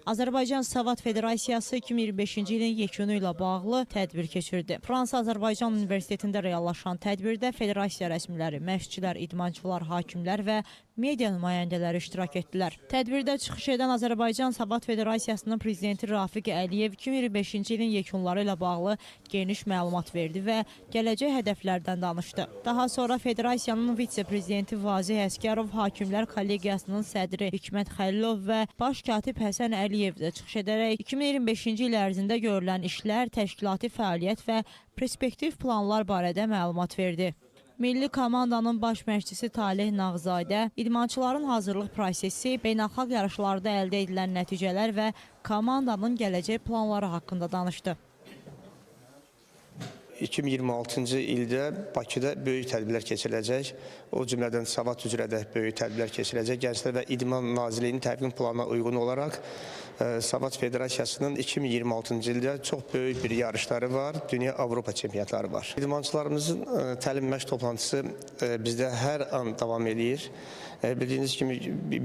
Azərbaycan Savad Federasiyası 2025-ci ilin yekunu ilə bağlı tədbir keçirdi. Fransa Azərbaycan Universitetində reallaşan tədbirdə federasiya rəsmiləri, məşqçilər, idmançılar, hakimlər və media nümayəndələri iştirak etdilər. Tədbirdə çıxış edən Azərbaycan Savad Federasiyasının prezidenti Rafiq Əliyev 2025-ci ilin yekunları ilə bağlı geniş məlumat verdi və gələcək hədəflərdən danışdı. Daha sonra federasiyanın vitse-prezidenti Vazih Əsgərov, hakimlər kollegiyasının sədri Hikmət Xəlilov və baş katib Həsən Əliyev də çıxış edərək 2025-ci il ərzində görülən işlər, təşkilati fəaliyyət və perspektiv planlar barədə məlumat verdi. Milli komandanın baş məşqçisi Taleh Nağzadə, idmançıların hazırlıq prosesi, beynəlxalq yarışlarda əldə edilən nəticələr və komandanın gələcək planları haqqında danışdı. 2026-cı ildə Bakıda böyük tədbirlər keçiriləcək. O cümlədən Savad üzrə də böyük tədbirlər keçiriləcək. Gənclər və İdman Nazirliyinin təqvim planına uyğun olaraq Savad Federasiyasının 2026-cı ildə çox böyük bir yarışları var. Dünya Avropa çempionatları var. İdmançılarımızın təlim məşq toplantısı bizdə hər an davam edir. Bildiyiniz kimi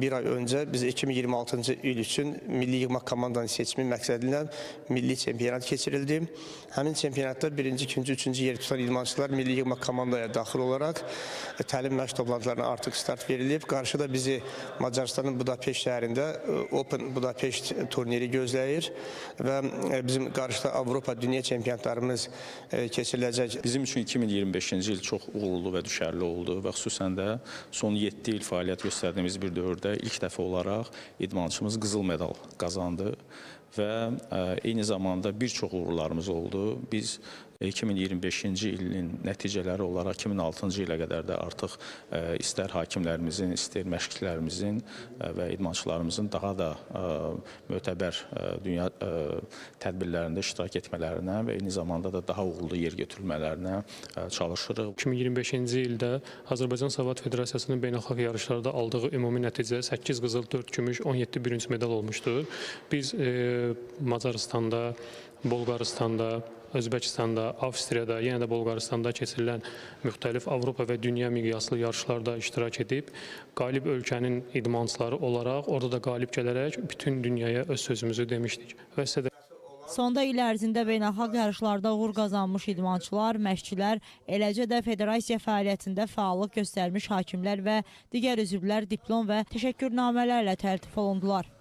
bir ay öncə biz 2026-cı il üçün milli yığma komandanın seçimi məqsədilə milli çempionat keçirildi. Həmin çempionatda birinci, ikinci, üçüncü yer tutan idmançılar milli yığma komandaya daxil olaraq təlim məşq toplantılarına artıq start verilib. Qarşıda bizi Macarıstanın Budapeşt şəhərində Open Budapeşt turniri gözləyir və bizim qarşıda Avropa dünya çempionatlarımız keçiriləcək. Bizim üçün 2025-ci il çox uğurlu və düşərli oldu və xüsusən də son 7 il fəaliyyət göstərdiyimiz bir dövrdə ilk dəfə olaraq idmançımız qızıl medal qazandı və eyni zamanda bir çox uğurlarımız oldu. Biz 2025-ci ilin nəticələri olaraq 2006-cı ilə qədər də artıq istər hakimlərimizin, istər məşqçilərimizin və idmançılarımızın daha da mötəbər dünya tədbirlərində iştirak etmələrinə və eyni zamanda da daha uğurlu yer götürülmələrinə çalışırıq. 2025-ci ildə Azərbaycan Savad Federasiyasının beynəlxalq yarışlarda aldığı ümumi nəticə 8 qızıl, 4 gümüş, 17 bürünc medal olmuşdur. Biz Macarıstanda, Bolqarıstanda, Özbəkistanda, Avstriyada, yenə də Bolqarıstanda keçirilən müxtəlif Avropa və dünya miqyaslı yarışlarda iştirak edib, qalib ölkənin idmançıları olaraq, orada da qalib gələrək bütün dünyaya öz sözümüzü demişdik. Sonda il ərzində beynəlxalq yarışlarda uğur qazanmış idmançılar, məşqçilər, eləcə də federasiya fəaliyyətində fəallıq göstərmiş hakimlər və digər üzvlər diplom və təşəkkürnamələrlə təltif olundular.